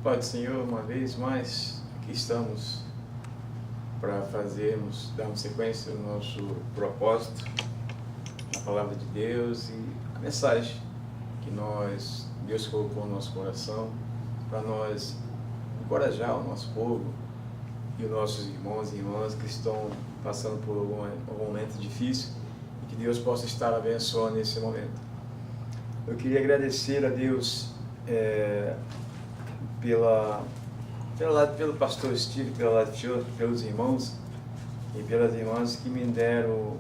Pai do Senhor, uma vez mais, aqui estamos para darmos sequência ao nosso propósito, a palavra de Deus e a mensagem que Deus colocou no nosso coração, para nós encorajar o nosso povo e os nossos irmãos e irmãs que estão passando por algum momento difícil e que Deus possa estar abençoando nesse momento. Eu queria agradecer a Deus pelo pastor Steve, pelos irmãos e pelas irmãs que me deram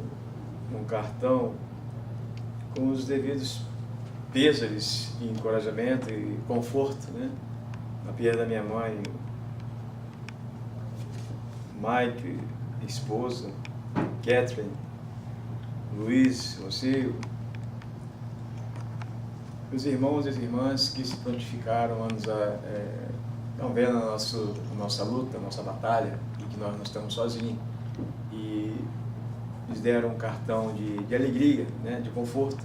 um cartão com os devidos pêsames e encorajamento e conforto, né? Na perda da minha mãe, Mike, esposa, Catherine, Luiz, você, os irmãos e as irmãs que se prontificaram estão vendo a nossa luta, a nossa batalha, e que nós não estamos sozinhos. E nos deram um cartão de alegria, né, de conforto,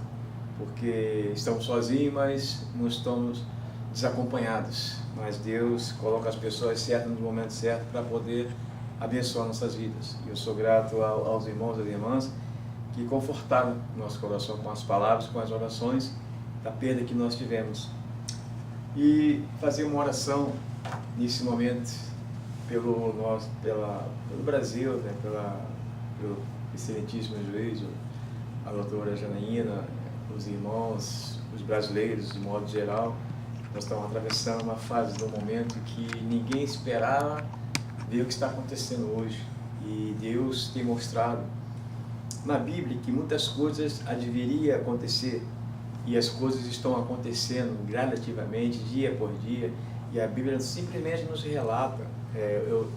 porque estamos sozinhos, mas não estamos desacompanhados. Mas Deus coloca as pessoas certas no momento certo para poder abençoar nossas vidas. E eu sou grato aos irmãos e às irmãs que confortaram nosso coração com as palavras, com as orações da perda que nós tivemos. E fazer uma oração nesse momento pelo Brasil, né, pelo excelentíssimo juiz, a doutora Janaína, os irmãos, os brasileiros de modo geral. Nós estamos atravessando uma fase do momento que ninguém esperava ver o que está acontecendo hoje. E Deus tem mostrado na Bíblia que muitas coisas deveriam acontecer, e as coisas estão acontecendo gradativamente, dia por dia, e a Bíblia simplesmente nos relata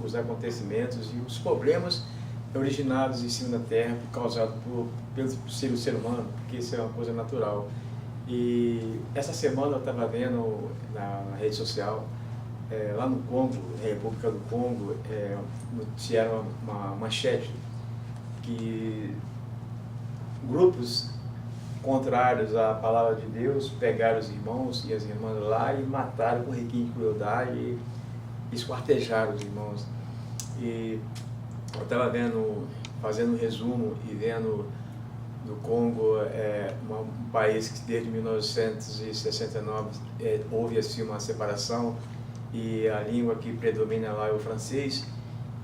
os acontecimentos e os problemas originados em cima da terra, causados pelo ser humano, porque isso é uma coisa natural. E essa semana eu estava vendo na rede social, lá no Congo, República do Congo, noticiaram uma manchete que grupos contrários à palavra de Deus pegaram os irmãos e as irmãs lá e mataram com requinte de crueldade e esquartejaram os irmãos. E eu estava fazendo um resumo e vendo no Congo, um país que desde 1969 houve assim uma separação, e a língua que predomina lá é o francês.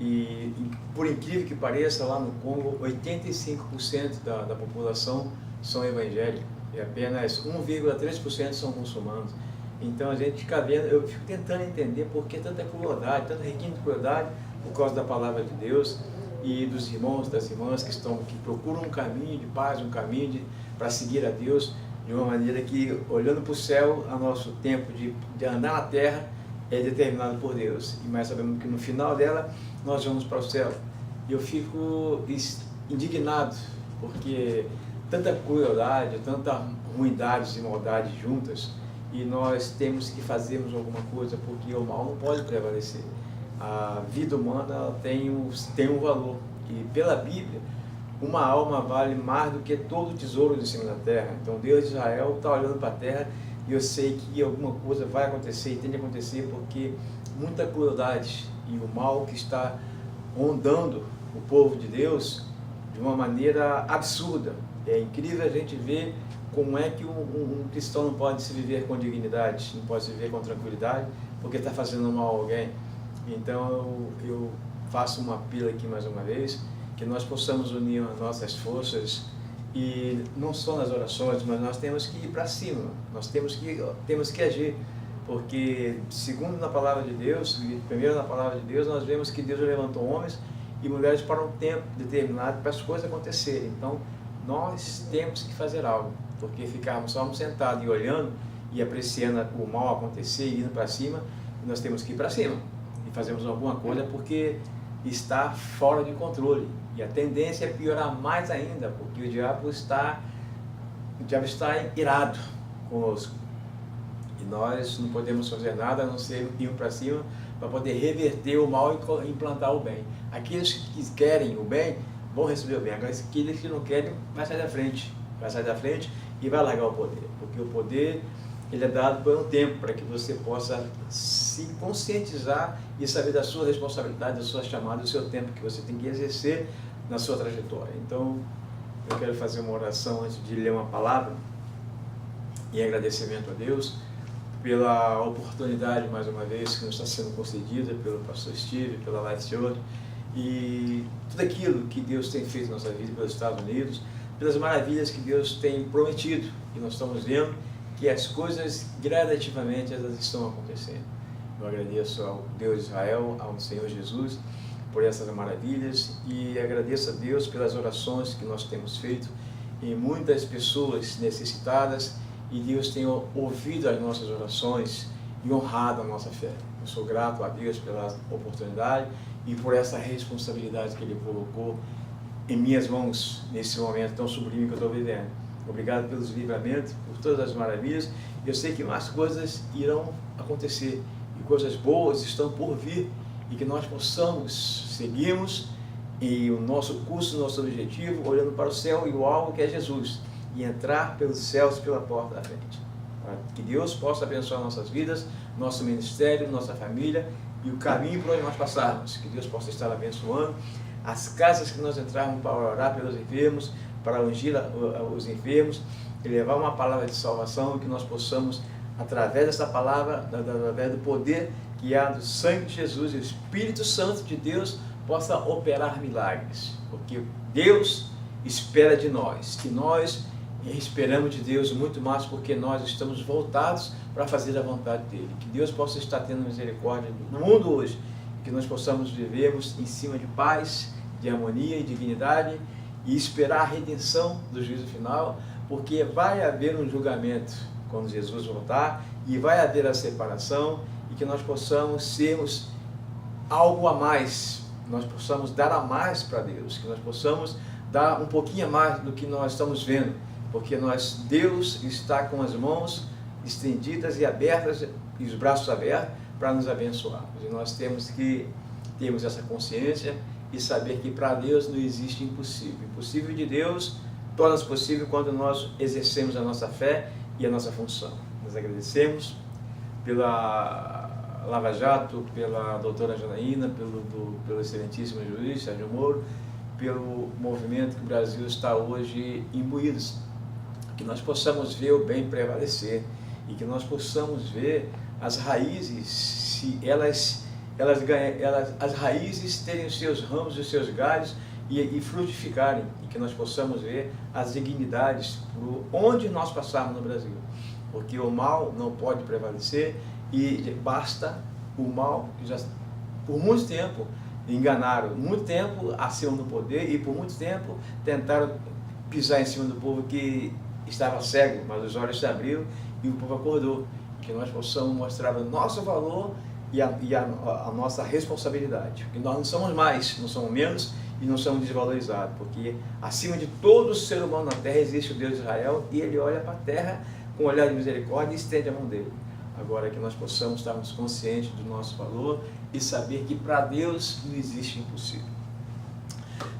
E por incrível que pareça, lá no Congo 85% da população são evangélicos e apenas 1,3% são muçulmanos. Então a gente fica vendo, eu fico tentando entender por que tanta crueldade, tanta requinte de crueldade, por causa da palavra de Deus e dos irmãos, das irmãs que procuram um caminho de paz, um caminho para seguir a Deus de uma maneira que, olhando para o céu, o nosso tempo de andar na terra é determinado por Deus, mas sabemos que no final dela nós vamos para o céu. E eu fico indignado, porque tanta crueldade, tanta ruindades e maldades juntas, e nós temos que fazermos alguma coisa, porque o mal não pode prevalecer. A vida humana tem um valor, e pela Bíblia, uma alma vale mais do que todo o tesouro de cima da terra. Então Deus de Israel está olhando para a terra, e eu sei que alguma coisa vai acontecer e tem de acontecer, porque muita crueldade e o mal que está rondando o povo de Deus de uma maneira absurda. É incrível a gente ver como é que um cristão não pode se viver com dignidade, não pode se viver com tranquilidade, porque está fazendo mal a alguém. Então eu faço um apelo aqui mais uma vez, que nós possamos unir as nossas forças, e não só nas orações, mas nós temos que ir para cima, nós temos que agir, porque segundo na palavra de Deus, primeiro na palavra de Deus, nós vemos que Deus levantou homens e mulheres para um tempo determinado para as coisas acontecerem. Então nós temos que fazer algo, porque ficarmos só sentados e olhando e apreciando o mal acontecer e indo para cima, nós temos que ir para cima e fazermos alguma coisa, porque está fora de controle, e a tendência é piorar mais ainda, porque o diabo está irado conosco, e nós não podemos fazer nada a não ser ir para cima para poder reverter o mal e implantar o bem. Aqueles que querem o bem vão receber o bem, agora aqueles que não querem vai sair da frente e vai largar o poder, porque o poder ele é dado por um tempo para que você possa se conscientizar e saber da sua responsabilidade, da sua chamada, do seu tempo que você tem que exercer na sua trajetória. Então, eu quero fazer uma oração antes de ler uma palavra, em agradecimento a Deus pela oportunidade, mais uma vez, que nos está sendo concedida pelo pastor Steve, pela Life Church, e tudo aquilo que Deus tem feito na nossa vida pelos Estados Unidos, pelas maravilhas que Deus tem prometido, e nós estamos vendo que as coisas gradativamente elas estão acontecendo. Eu agradeço ao Deus de Israel, ao Senhor Jesus, por essas maravilhas, e agradeço a Deus pelas orações que nós temos feito em muitas pessoas necessitadas, e Deus tem ouvido as nossas orações e honrado a nossa fé. Eu sou grato a Deus pela oportunidade e por essa responsabilidade que Ele colocou em minhas mãos nesse momento tão sublime que eu estou vivendo. Obrigado pelos livramentos, por todas as maravilhas. Eu sei que mais coisas irão acontecer e coisas boas estão por vir, e que nós possamos seguirmos em o nosso curso, nosso objetivo, olhando para o céu e o alvo que é Jesus, e entrar pelos céus pela porta da frente. Que Deus possa abençoar nossas vidas, nosso ministério, nossa família e o caminho por onde nós passarmos. Que Deus possa estar abençoando as casas que nós entrarmos para orar pelos enfermos, para ungir os enfermos e levar uma palavra de salvação, que nós possamos, através dessa palavra, através do poder que há do sangue de Jesus e o Espírito Santo de Deus, possa operar milagres. Porque Deus espera de nós, que nós esperamos de Deus muito mais, porque nós estamos voltados para fazer a vontade dEle. Que Deus possa estar tendo misericórdia no mundo hoje, que nós possamos vivermos em cima de paz, de harmonia e dignidade, e esperar a redenção do juízo final, porque vai haver um julgamento quando Jesus voltar, e vai haver a separação, e que nós possamos sermos algo a mais, nós possamos dar a mais para Deus, que nós possamos dar um pouquinho a mais do que nós estamos vendo, porque Deus está com as mãos estendidas e abertas, e os braços abertos, para nos abençoar. E nós temos que termos essa consciência e saber que para Deus não existe impossível. Impossível de Deus torna-se possível quando nós exercemos a nossa fé e a nossa função. Nós agradecemos pela Lava Jato, pela doutora Janaína, pelo excelentíssimo juiz Sérgio Moro, pelo movimento que o Brasil está hoje imbuído. Que nós possamos ver o bem prevalecer e que nós possamos ver as raízes, se as raízes terem os seus ramos e os seus galhos e frutificarem, e que nós possamos ver as dignidades por onde nós passarmos no Brasil, porque o mal não pode prevalecer, e basta o mal que já por muito tempo enganaram, muito tempo acima do poder, e por muito tempo tentaram pisar em cima do povo que estava cego, mas os olhos se abriram e o povo acordou. Que nós possamos mostrar o nosso valor e a nossa responsabilidade, porque nós não somos mais, não somos menos e não somos desvalorizados, porque acima de todo ser humano na terra existe o Deus de Israel, e Ele olha para a terra com um olhar de misericórdia e estende a mão dele. Agora, que nós possamos estarmos conscientes do nosso valor e saber que para Deus não existe impossível.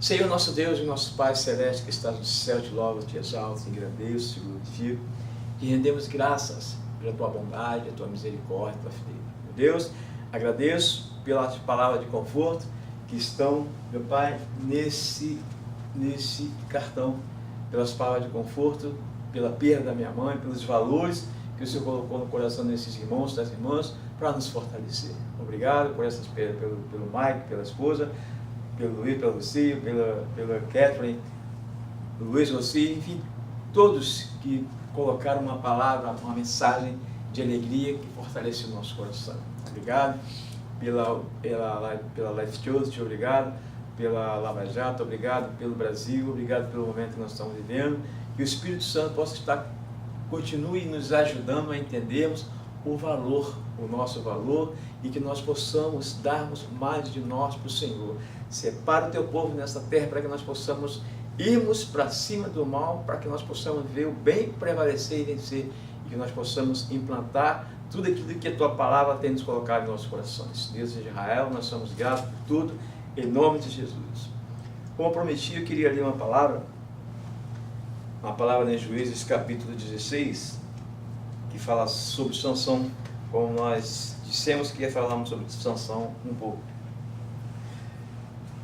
Senhor nosso Deus e nosso Pai Celeste que estás no céu, te louvo, te exalto, te engrandeço, te glorifico, te rendemos graças pela tua bondade, a tua misericórdia, a tua fidelidade. Meu Deus, agradeço pela palavra de conforto que estão, meu Pai, nesse cartão, pelas palavras de conforto, pela perda da minha mãe, pelos valores que o Senhor colocou no coração desses irmãos, das irmãs, para nos fortalecer. Obrigado por essas perdas, pelo Mike, pela esposa, pelo Luiz, pelo Lucio, pela Catherine, pelo Luiz Rossi, enfim, todos que colocaram uma palavra, uma mensagem de alegria que fortalece o nosso coração. Obrigado pela Life Church, obrigado pela Lava Jato, obrigado pelo Brasil, obrigado pelo momento que nós estamos vivendo. Que o Espírito Santo continue nos ajudando a entendermos o valor, o nosso valor, e que nós possamos darmos mais de nós para o Senhor. Separa o teu povo nesta terra para que nós possamos irmos para cima do mal, para que nós possamos ver o bem prevalecer e vencer, e que nós possamos implantar tudo aquilo que a tua palavra tem nos colocado em nossos corações. Deus de Israel, nós somos gratos por tudo, em nome de Jesus. Como eu prometi, eu queria ler uma palavra em Juízes capítulo 16, que fala sobre Sansão, como nós dissemos que ia falarmos sobre Sansão um pouco.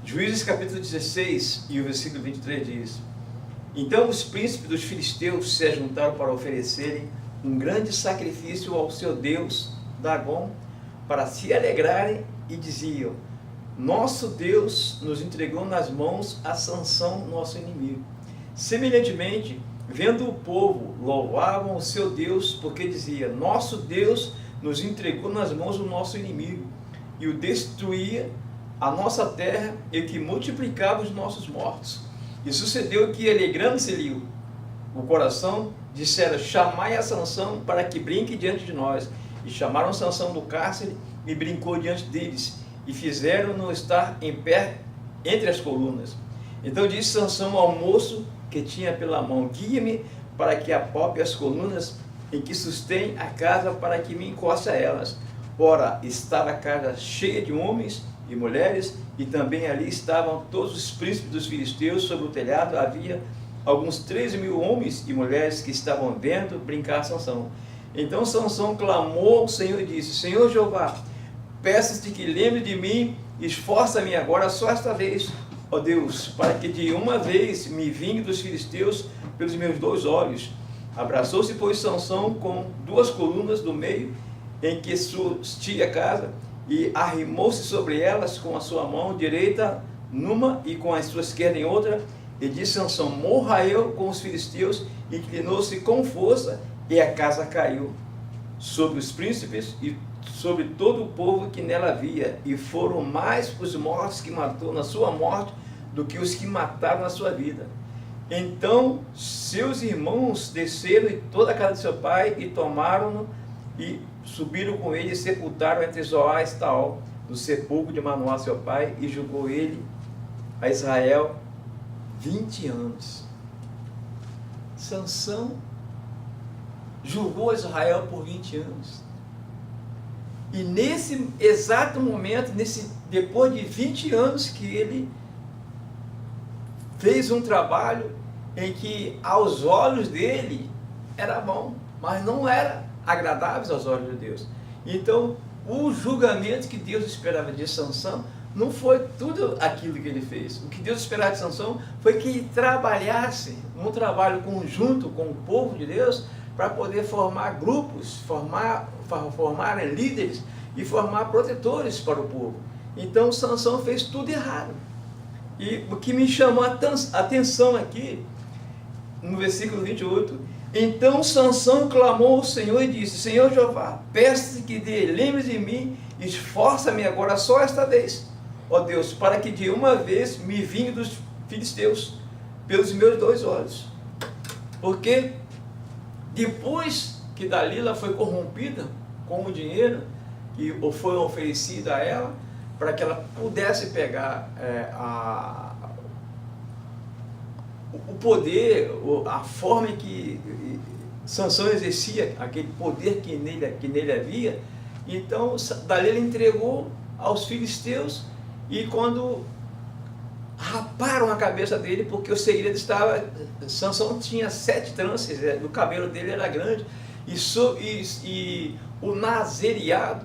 Juízes capítulo 16 e o versículo 23 diz: Então os príncipes dos filisteus se ajuntaram para oferecerem um grande sacrifício ao seu Deus, Dagom, para se alegrarem, e diziam: Nosso Deus nos entregou nas mãos a Sansão, nosso inimigo. Semelhantemente, vendo o povo, louvavam o seu Deus, porque dizia: Nosso Deus nos entregou nas mãos o nosso inimigo, e o destruía a nossa terra, e que multiplicava os nossos mortos. E sucedeu que, alegrando-se-lhe o coração, disseram: Chamai a Sansão para que brinque diante de nós. E chamaram Sansão do cárcere, e brincou diante deles, e fizeram-no estar em pé entre as colunas. Então disse Sansão ao moço que tinha pela mão: Guia-me para que apope as colunas em que sustém a casa, para que me encoste a elas. Ora, estava a casa cheia de homens e mulheres, e também ali estavam todos os príncipes dos filisteus. Sobre o telhado havia alguns 13.000 homens e mulheres que estavam vendo brincar Sansão. Então Sansão clamou ao Senhor e disse: Senhor Jeová, peço-te que lembre de mim, esforça-me agora só esta vez, ó Deus, para que de uma vez me vingue dos filisteus pelos meus 2 olhos. Abraçou-se, pois, Sansão com 2 colunas do meio, em que sustia a casa, e arrimou-se sobre elas com a sua mão direita numa e com a sua esquerda em outra, e disse Sansão: Morra eu com os filisteus. Inclinou-se com força, e a casa caiu sobre os príncipes e sobre todo o povo que nela havia, e foram mais os mortos que matou na sua morte do que os que mataram na sua vida. Então seus irmãos desceram e toda a casa de seu pai, e tomaram-no e subiram com ele, e sepultaram entre Zoar e Estaol, no sepulcro de Manoá seu pai, e julgou ele a Israel 20 anos. Sansão julgou Israel por 20 anos. E nesse exato momento, depois de 20 anos, que ele fez um trabalho em que aos olhos dele era bom, mas não era agradável aos olhos de Deus. Então, o julgamento que Deus esperava de Sansão não foi tudo aquilo que ele fez. O que Deus esperava de Sansão foi que ele trabalhasse um trabalho conjunto com o povo de Deus, para poder formar grupos, formar líderes e formar protetores para o povo. Então Sansão fez tudo errado. E o que me chamou a atenção aqui, no versículo 28, então Sansão clamou ao Senhor e disse: Senhor Jeová, peço-te que lembre de mim, esforça-me agora só esta vez, ó Deus, para que de uma vez me vingue dos filisteus pelos meus 2 olhos. Porque depois que Dalila foi corrompida com o dinheiro que foi oferecido a ela, para que ela pudesse pegar o poder, a forma em que Sansão exercia aquele poder que nele havia, então Dalila entregou aos filisteus, e quando raparam a cabeça dele, porque o segredo estava, Sansão tinha 7 tranças, o cabelo dele era grande, e o nazereado,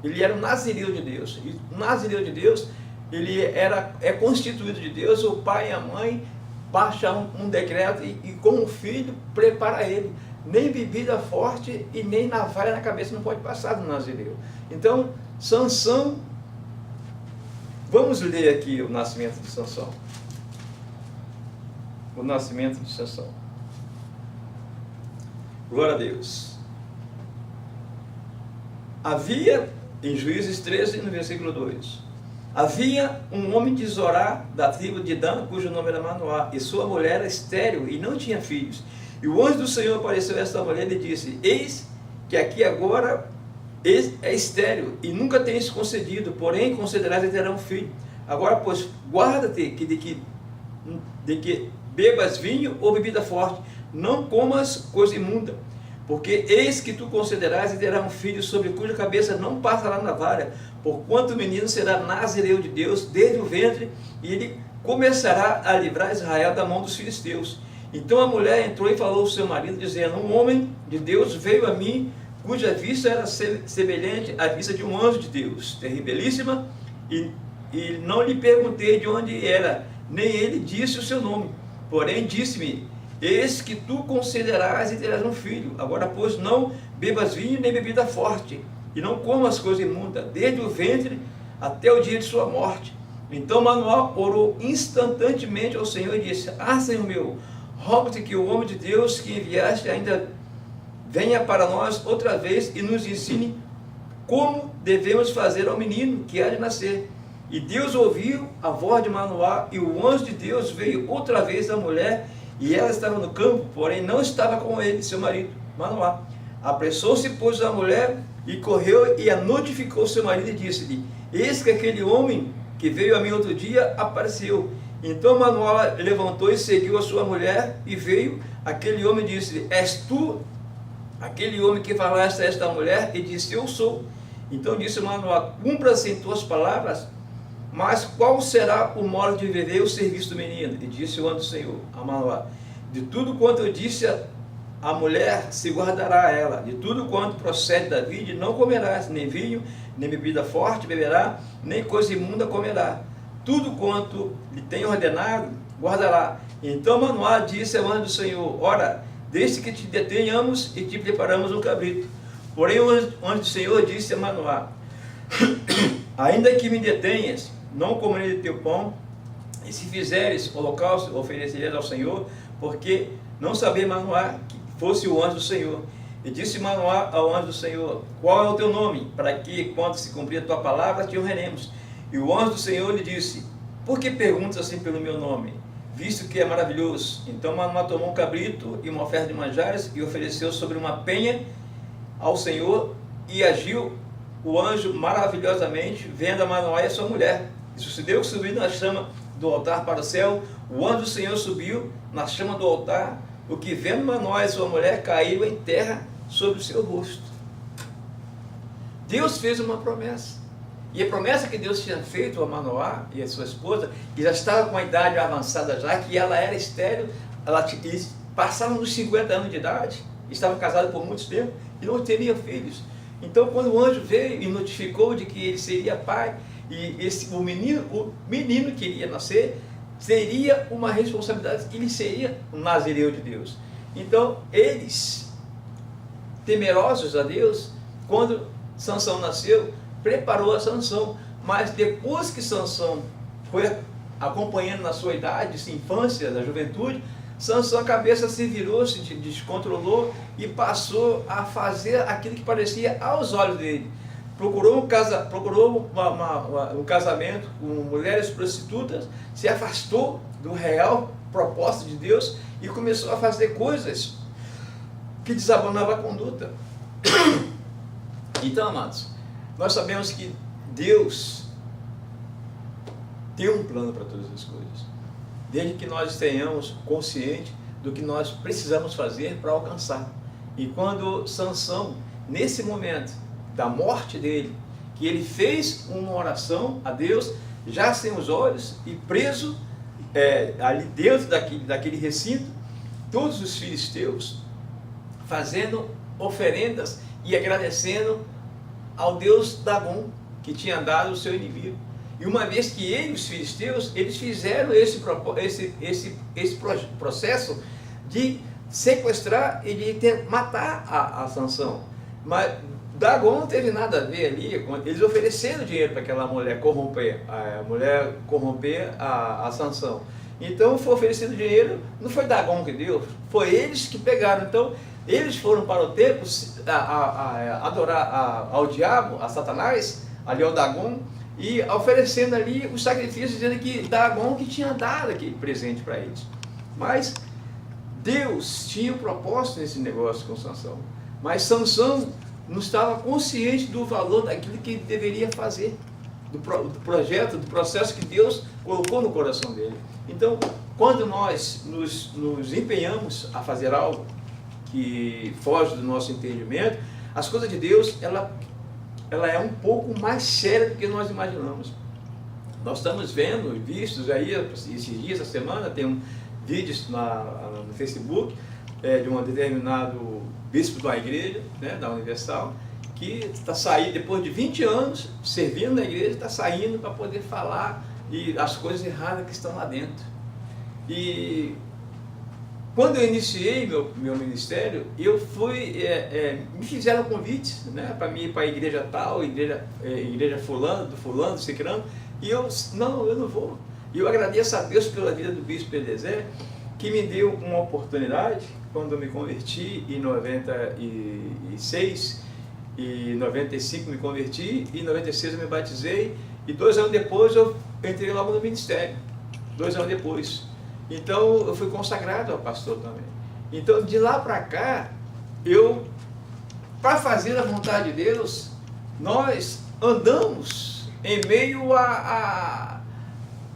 ele era um nazireu de Deus, e o nazireu de Deus, ele é constituído de Deus. O pai e a mãe baixam um decreto, e com o filho prepara ele, nem bebida forte e nem navalha na cabeça não pode passar do nazireu. Então Sansão, vamos ler aqui o nascimento de Sansão. O nascimento de Sansão. Glória a Deus. Havia, em Juízes 13, no versículo 2, havia um homem de Zorá, da tribo de Dan, cujo nome era Manoá, e sua mulher era estéril e não tinha filhos. E o anjo do Senhor apareceu a esta mulher e disse: Eis que aqui agora é estéril, e nunca tens concedido, porém concederás e terá um filho. Agora, pois, guarda-te de que bebas vinho ou bebida forte, não comas coisa imunda, porque eis que tu concederás e terá um filho, sobre cuja cabeça não passará navalha, porquanto o menino será nazireu de Deus desde o ventre, e ele começará a livrar Israel da mão dos filisteus. Então a mulher entrou e falou ao seu marido, dizendo: Um homem de Deus veio a mim cuja vista era semelhante à vista de um anjo de Deus, terribilíssima, e não lhe perguntei de onde era, nem ele disse o seu nome. Porém disse-me: eis que tu conceberás e terás um filho. Agora, pois, não bebas vinho nem bebida forte, e não comas coisa imunda, desde o ventre até o dia de sua morte. Então Manoá orou instantaneamente ao Senhor e disse: ah, Senhor meu, rogo-te que o homem de Deus que enviaste ainda venha para nós outra vez e nos ensine como devemos fazer ao menino que há de nascer. E Deus ouviu a voz de Manoá, e o anjo de Deus veio outra vez à mulher, e ela estava no campo, porém não estava com ele, seu marido, Manoá. Apressou-se, pois, a mulher, e correu e a notificou seu marido, e disse-lhe: eis que aquele homem que veio a mim outro dia apareceu. Então Manoá levantou e seguiu a sua mulher, e veio aquele homem e disse-lhe: és tu aquele homem que falaste a esta mulher? E disse: eu sou. Então disse Manoá: cumpra-se em tuas palavras, mas qual será o modo de viver o serviço do menino? E disse o anjo do Senhor a Manoá: de tudo quanto eu disse a mulher se guardará ela, de tudo quanto procede da vide não comerás, nem vinho, nem bebida forte beberá, nem coisa imunda comerá. Tudo quanto lhe tenho ordenado, guardará. Então Manoá disse ao anjo do Senhor: ora, desde que te detenhamos e te preparamos um cabrito. Porém o anjo do Senhor disse a Manoá: ainda que me detenhas, não comerei de teu pão, e se fizeres holocausto, oferecerei ao Senhor, porque não sabia Manoá que fosse o anjo do Senhor. E disse Manoá ao anjo do Senhor: qual é o teu nome, para que, quando se cumprir a tua palavra, te honraremos? E o anjo do Senhor lhe disse: por que perguntas assim pelo meu nome, visto que é maravilhoso? Então Manoá tomou um cabrito e uma oferta de manjares, e ofereceu sobre uma penha ao Senhor, e agiu o anjo maravilhosamente, vendo a Manoá e a sua mulher. E sucedeu que, subindo na chama do altar para o céu, o anjo do Senhor subiu na chama do altar, o que, vendo Manoá e sua mulher, caiu em terra sobre o seu rosto. Deus fez uma promessa, e a promessa que Deus tinha feito a Manoá e a sua esposa, que já estava com a idade avançada já, que ela era estéril, eles passavam dos 50 anos de idade, estavam casados por muito tempo, e não teriam filhos. Então, quando o anjo veio e notificou de que ele seria pai, e o menino que iria nascer, seria uma responsabilidade, ele seria um nazireu de Deus. Então, eles, temerosos a Deus, quando Sansão nasceu, preparou a Sansão, mas depois que Sansão foi acompanhando na sua idade, sua infância, da juventude, Sansão, a cabeça se virou, se descontrolou e passou a fazer aquilo que parecia aos olhos dele. Procurou um casamento com mulheres prostitutas, se afastou do real propósito de Deus e começou a fazer coisas que desabonavam a conduta. Então, amados, nós sabemos que Deus tem um plano para todas as coisas, desde que nós tenhamos consciente do que nós precisamos fazer para alcançar. E quando Sansão, nesse momento da morte dele, que ele fez uma oração a Deus, já sem os olhos e preso ali dentro daquele recinto, todos os filisteus fazendo oferendas e agradecendo ao Deus Dagom, que tinha dado o seu inimigo. E uma vez que os filisteus, eles fizeram esse processo de sequestrar e de matar a Sansão. Mas Dagom não teve nada a ver ali, eles ofereceram dinheiro para aquela mulher corromper a Sansão. Então foi oferecido dinheiro, não foi Dagom que deu, foi eles que pegaram. Então eles foram para o templo adorar ao diabo, a Satanás, ali ao Dagom, e oferecendo ali os sacrifícios, dizendo que Dagom que tinha dado aquele presente para eles. Mas Deus tinha um propósito nesse negócio com Sansão. Mas Sansão não estava consciente do valor daquilo que ele deveria fazer, do projeto, do processo que Deus colocou no coração dele. Então, quando nós nos empenhamos a fazer algo que foge do nosso entendimento, as coisas de Deus, ela é um pouco mais séria do que nós imaginamos. Nós estamos vistos aí, esses dias, essa semana, tem vídeos no Facebook, de um determinado bispo de uma igreja, né, da Universal, que está saindo, depois de 20 anos, servindo na igreja, está saindo para poder falar e as coisas erradas que estão lá dentro. E quando eu iniciei meu ministério, eu fui, me fizeram convites, né, para mim ir para a igreja tal, igreja fulano, do ciclano, e eu não vou. E eu agradeço a Deus pela vida do bispo Eliezer, que me deu uma oportunidade, quando eu me converti em 96, e em 95 me converti, e em 96 eu me batizei, e 2 anos depois eu entrei logo no ministério, 2 anos depois. Então eu fui consagrado ao pastor também. Então de lá para cá, para fazer a vontade de Deus, nós andamos em meio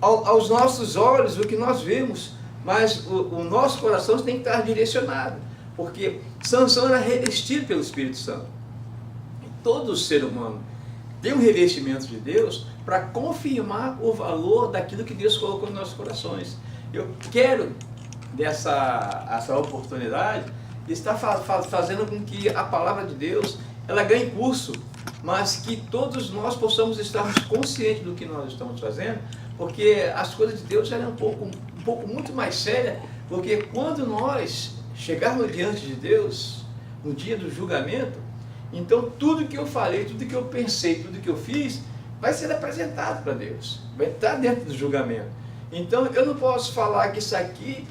aos nossos olhos, o que nós vemos, mas o nosso coração tem que estar direcionado, porque Sansão era revestido pelo Espírito Santo. E todo ser humano tem um revestimento de Deus para confirmar o valor daquilo que Deus colocou nos nossos corações. Eu quero, essa oportunidade, estar fazendo com que a palavra de Deus ela ganhe curso, mas que todos nós possamos estarmos conscientes do que nós estamos fazendo, porque as coisas de Deus eram um pouco muito mais sérias, porque quando nós chegarmos diante de Deus, no dia do julgamento, então tudo que eu falei, tudo que eu pensei, tudo que eu fiz, vai ser apresentado para Deus, vai estar dentro do julgamento. Então eu não posso falar que isso aqui,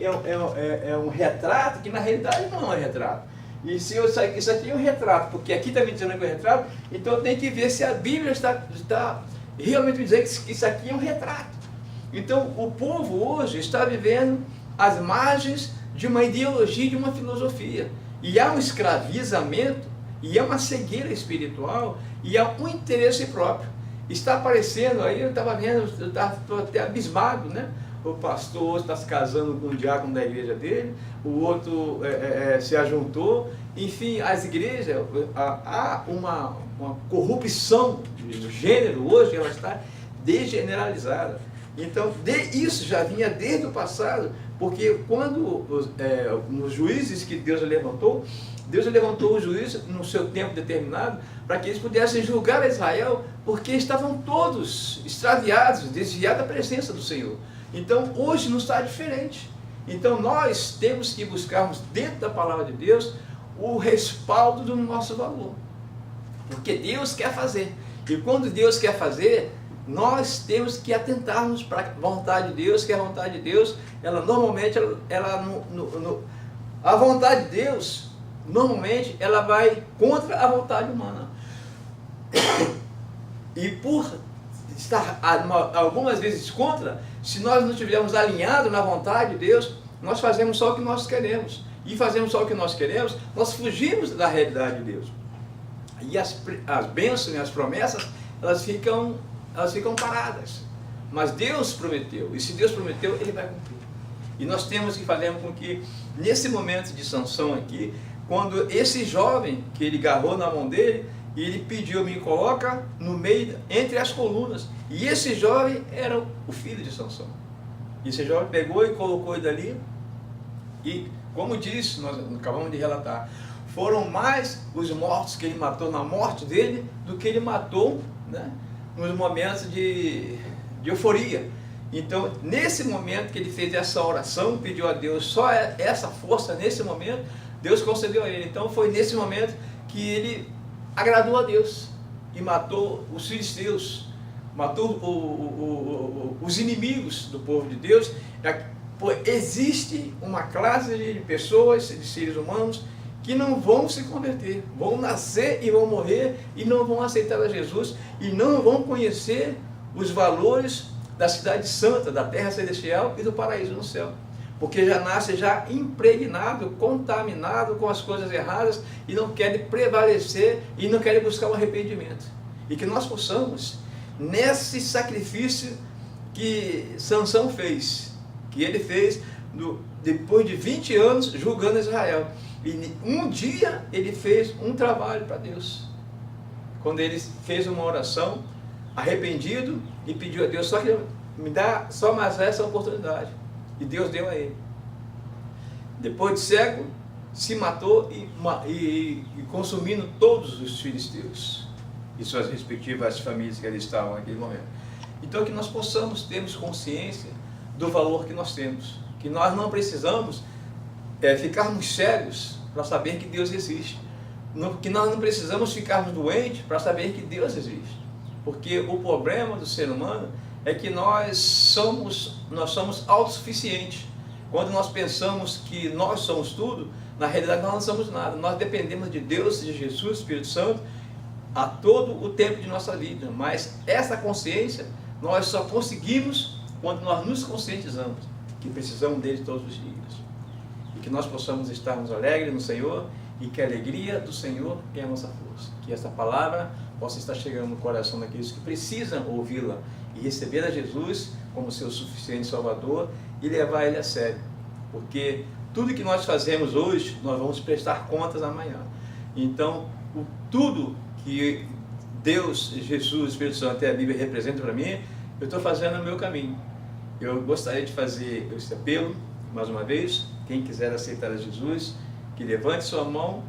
é um retrato, que na realidade não é um retrato. E se isso aqui é um retrato, porque aqui está me dizendo que é um retrato, então eu tenho que ver se a Bíblia está realmente me dizendo que isso aqui é um retrato. Então o povo hoje está vivendo às margens de uma ideologia, de uma filosofia. E há um escravizamento, e há uma cegueira espiritual, e há um interesse próprio. Está aparecendo aí, eu estava vendo, estou até abismado, né? O pastor está se casando com o diácono da igreja dele, o outro se ajuntou. Enfim, as igrejas, há uma corrupção do gênero hoje, ela está degeneralizada. Então, isso já vinha desde o passado, porque quando nos juízes que Deus levantou os juízes no seu tempo determinado, para que eles pudessem julgar a Israel, porque estavam todos extraviados, desviados da presença do Senhor. Então, hoje não está diferente. Então, nós temos que buscarmos dentro da palavra de Deus o respaldo do nosso valor. Porque Deus quer fazer. E quando Deus quer fazer, nós temos que atentarmos para a vontade de Deus, que a vontade de Deus, ela normalmente, a vontade de Deus, normalmente, ela vai contra a vontade humana. E por estar algumas vezes contra, se nós não estivermos alinhados na vontade de Deus, nós fazemos só o que nós queremos. E fazemos só o que nós queremos, nós fugimos da realidade de Deus. E as bênçãos e as promessas, elas ficam paradas. Mas Deus prometeu, e se Deus prometeu, Ele vai cumprir. E nós temos que fazer com que, nesse momento de Sansão aqui, quando esse jovem, que ele agarrou na mão dele, e ele pediu, me coloca no meio, entre as colunas. E esse jovem era o filho de Sansão. E esse jovem pegou e colocou ele ali, e como disse, nós acabamos de relatar, foram mais os mortos que ele matou na morte dele, do que ele matou, né, nos momentos de euforia. Então, nesse momento que ele fez essa oração, pediu a Deus só essa força, nesse momento, Deus concedeu a ele. Então, foi nesse momento que ele agradou a Deus e matou os filisteus, matou os inimigos do povo de Deus. Existe uma classe de pessoas, de seres humanos, que não vão se converter, vão nascer e vão morrer e não vão aceitar a Jesus e não vão conhecer os valores da cidade santa, da terra celestial e do paraíso no céu, porque já nasce já impregnado, contaminado com as coisas erradas e não querem prevalecer e não querem buscar um arrependimento. E que nós possamos, nesse sacrifício que Sansão fez, que ele fez depois de 20 anos julgando Israel, e um dia ele fez um trabalho para Deus, quando ele fez uma oração arrependido e pediu a Deus, só que me dá só mais essa oportunidade, e Deus deu a ele. depois de cego, se matou e consumindo todos os filisteus e suas respectivas famílias que ali estavam naquele momento. Então, que nós possamos termos consciência do valor que nós temos, que nós não precisamos ficarmos cegos para saber que Deus existe, que nós não precisamos ficarmos doentes para saber que Deus existe, porque o problema do ser humano é que nós somos autossuficientes. Quando nós pensamos que nós somos tudo, na realidade nós não somos nada. Nós dependemos de Deus, de Jesus, Espírito Santo, a todo o tempo de nossa vida. Mas essa consciência nós só conseguimos quando nós nos conscientizamos que precisamos dele todos os dias. E que nós possamos estarmos alegres no Senhor e que a alegria do Senhor é a nossa força. Que essa palavra possa estar chegando no coração daqueles que precisam ouvi-la e receber a Jesus como seu suficiente Salvador e levar ele a sério. Porque tudo que nós fazemos hoje, nós vamos prestar contas amanhã. Então, tudo que Deus, Jesus, Espírito Santo e a Bíblia representam para mim, eu estou fazendo no meu caminho. Eu gostaria de fazer esse apelo, mais uma vez, quem quiser aceitar a Jesus, que levante sua mão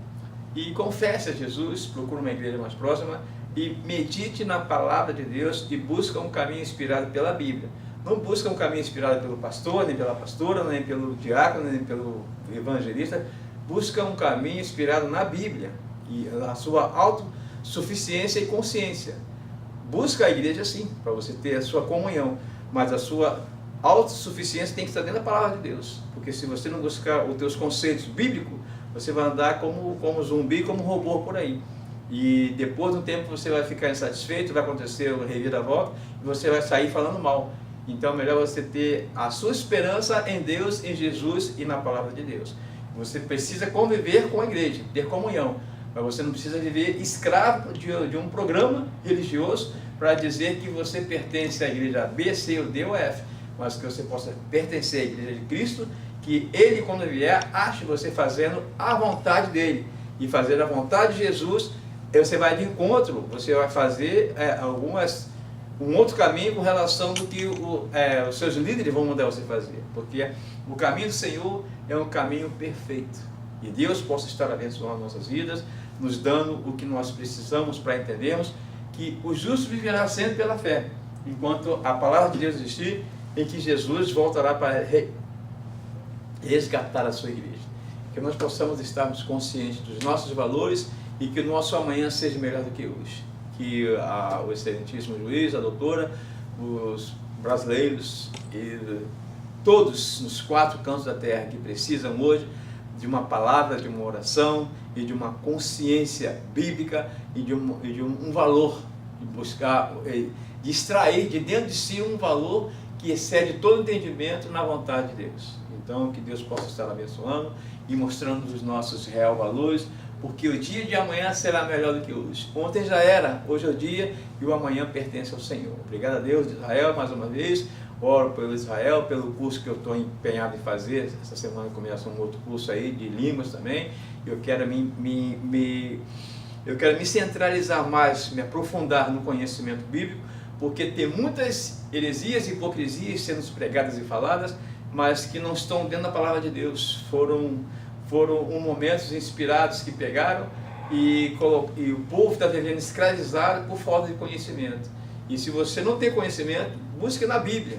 e confesse a Jesus, procure uma igreja mais próxima e medite na palavra de Deus e busque um caminho inspirado pela Bíblia. Não busca um caminho inspirado pelo pastor, nem pela pastora, nem pelo diácono, nem pelo evangelista. Busca um caminho inspirado na Bíblia e na sua autossuficiência e consciência. Busca a igreja sim, para você ter a sua comunhão, mas a sua autossuficiência tem que estar dentro da palavra de Deus, porque se você não buscar os teus conceitos bíblicos, você vai andar como zumbi, como robô por aí. E depois de um tempo você vai ficar insatisfeito, vai acontecer uma reviravolta e você vai sair falando mal. Então é melhor você ter a sua esperança em Deus, em Jesus e na palavra de Deus. Você precisa conviver com a igreja, ter comunhão, mas você não precisa viver escravo de um programa religioso para dizer que você pertence à igreja B, C, ou D ou F, mas que você possa pertencer à igreja de Cristo, que Ele, quando vier, ache você fazendo a vontade dEle. E fazer a vontade de Jesus, você vai de encontro, você vai fazer um outro caminho com relação do que os seus líderes vão mandar você fazer. Porque o caminho do Senhor é um caminho perfeito. E Deus possa estar abençoando nossas vidas, nos dando o que nós precisamos para entendermos que o justo viverá sempre pela fé, enquanto a palavra de Deus existir, em que Jesus voltará para resgatar a sua igreja. Que nós possamos estarmos conscientes dos nossos valores e que o nosso amanhã seja melhor do que hoje. Que o excelentíssimo juiz, a doutora, os brasileiros e todos nos 4 cantos da terra que precisam hoje de uma palavra, de uma oração e de uma consciência bíblica e de um valor, de buscar, de extrair de dentro de si um valor que excede todo entendimento na vontade de Deus. Então, que Deus possa estar abençoando e mostrando os nossos real valores, porque o dia de amanhã será melhor do que hoje. Ontem já era, hoje é o dia e o amanhã pertence ao Senhor. Obrigado a Deus de Israel mais uma vez. Oro pelo Israel, pelo curso que eu estou empenhado em fazer. Essa semana começa um outro curso aí de línguas também. Eu quero eu quero me centralizar mais, me aprofundar no conhecimento bíblico, porque tem muitas heresias e hipocrisias sendo pregadas e faladas, mas que não estão dentro da palavra de Deus. Foram momentos inspirados que pegaram e o povo está vivendo escravizado por falta de conhecimento. E se você não tem conhecimento, busque na Bíblia,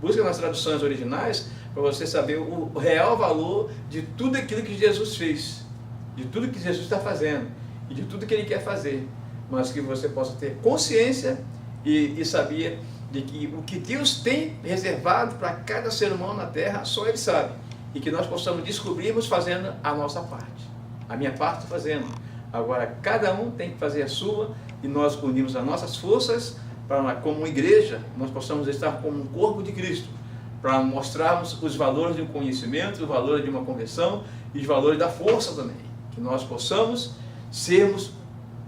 busque nas traduções originais, para você saber o real valor de tudo aquilo que Jesus fez, de tudo que Jesus está fazendo e de tudo que Ele quer fazer, mas que você possa ter consciência e saber de que o que Deus tem reservado para cada ser humano na terra, só Ele sabe, e que nós possamos descobrirmos fazendo a nossa parte. A minha parte estou fazendo, agora cada um tem que fazer a sua, e nós unimos as nossas forças para, como igreja, nós possamos estar como um corpo de Cristo, para mostrarmos os valores de um conhecimento, os valores de uma conversão e os valores da força também. Que nós possamos sermos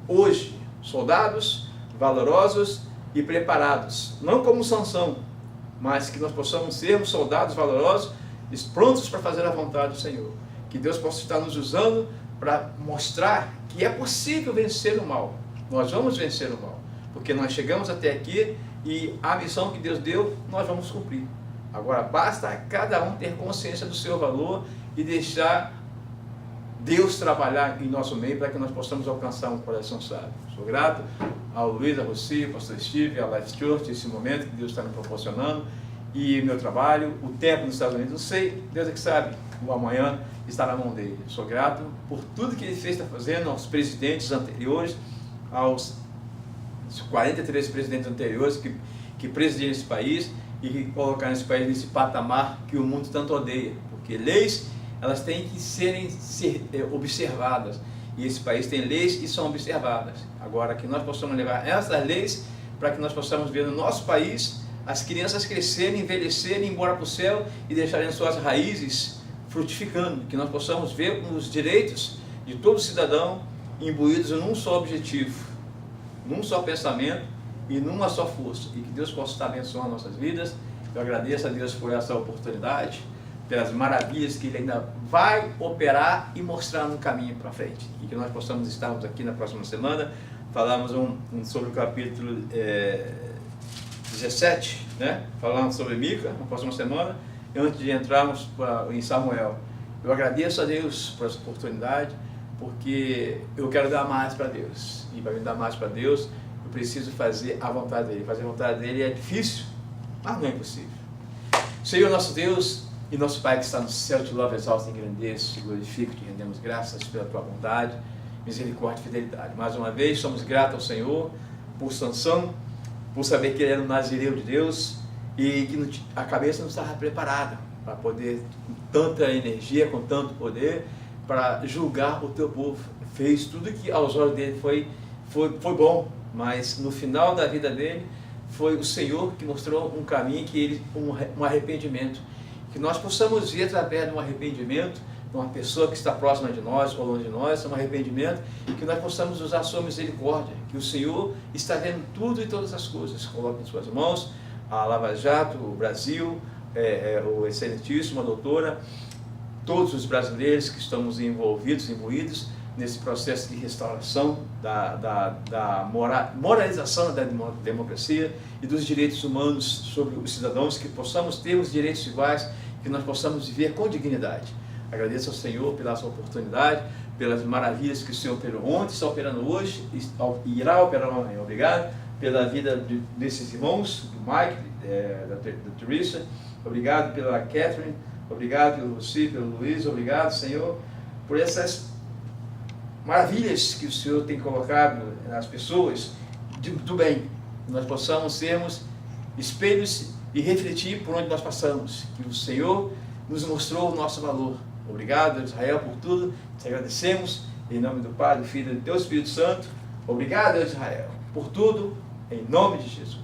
hoje soldados valorosos e preparados, não como Sansão, mas que nós possamos sermos soldados valorosos e prontos para fazer a vontade do Senhor. Que Deus possa estar nos usando para mostrar que é possível vencer o mal. Nós vamos vencer o mal, porque nós chegamos até aqui e a missão que Deus deu, nós vamos cumprir. Agora basta cada um ter consciência do seu valor e deixar Deus trabalhar em nosso meio para que nós possamos alcançar um coração sábio. Sou grato ao Luiz, a Rossi, ao pastor Steve, à Life Church, esse momento que Deus está me proporcionando, e meu trabalho, o tempo nos Estados Unidos, não sei, Deus é que sabe, o amanhã está na mão dele. Sou grato por tudo que ele fez, está fazendo, aos presidentes anteriores, aos 43 presidentes anteriores que presidiram esse país e que colocaram esse país nesse patamar que o mundo tanto odeia, porque leis, elas têm que ser observadas, e esse país tem leis que são observadas. Agora, que nós possamos levar essas leis para que nós possamos ver no nosso país as crianças crescerem, envelhecerem, ir embora para o céu e deixarem suas raízes frutificando, que nós possamos ver os direitos de todo cidadão imbuídos num só objetivo, num só pensamento e numa só força, e que Deus possa estar abençoando nossas vidas. Eu agradeço a Deus por essa oportunidade, pelas maravilhas que Ele ainda vai operar e mostrar no caminho para frente, e que nós possamos estarmos aqui na próxima semana, falamos sobre o capítulo 17, né? Falando sobre Mica, na próxima semana, antes de entrarmos em Samuel. Eu agradeço a Deus por essa oportunidade, porque eu quero dar mais para Deus, e para me dar mais para Deus, eu preciso fazer a vontade dEle. Fazer a vontade dEle é difícil, mas não é impossível. Senhor nosso Deus e nosso Pai que está no céu, te louvo, exalto, engrandeço, te glorifico, te rendemos graças pela tua bondade, misericórdia e fidelidade. Mais uma vez, somos gratos ao Senhor por Sansão, por saber que ele era um nazireu de Deus e que a cabeça não estava preparada para poder, com tanta energia, com tanto poder, para julgar o teu povo. Fez tudo que aos olhos dele foi bom, mas no final da vida dele foi o Senhor que mostrou um caminho, um arrependimento. Que nós possamos ver através de um arrependimento, de uma pessoa que está próxima de nós ou longe de nós, um arrependimento, e que nós possamos usar a sua misericórdia, que o Senhor está vendo tudo e todas as coisas. Coloque em suas mãos a Lava Jato, o Brasil, o excelentíssimo, a doutora, todos os brasileiros que estamos imbuídos nesse processo de restauração da moralização da democracia e dos direitos humanos sobre os cidadãos, que possamos ter os direitos iguais, que nós possamos viver com dignidade. Agradeço ao Senhor pela sua oportunidade, pelas maravilhas que o Senhor operou ontem, está operando hoje e irá operar amanhã. Obrigado pela vida desses irmãos, do Mike, da Teresa. Obrigado pela Catherine. Obrigado pelo Luci, pelo Luiz. Obrigado, Senhor, por essas maravilhas que o Senhor tem colocado nas pessoas do bem. Que nós possamos sermos espelhos e refletir por onde nós passamos. Que o Senhor nos mostrou o nosso valor. Obrigado, Israel, por tudo. Te agradecemos. Em nome do Pai, do Filho e do Teu Espírito Santo. Obrigado, Israel, por tudo. Em nome de Jesus.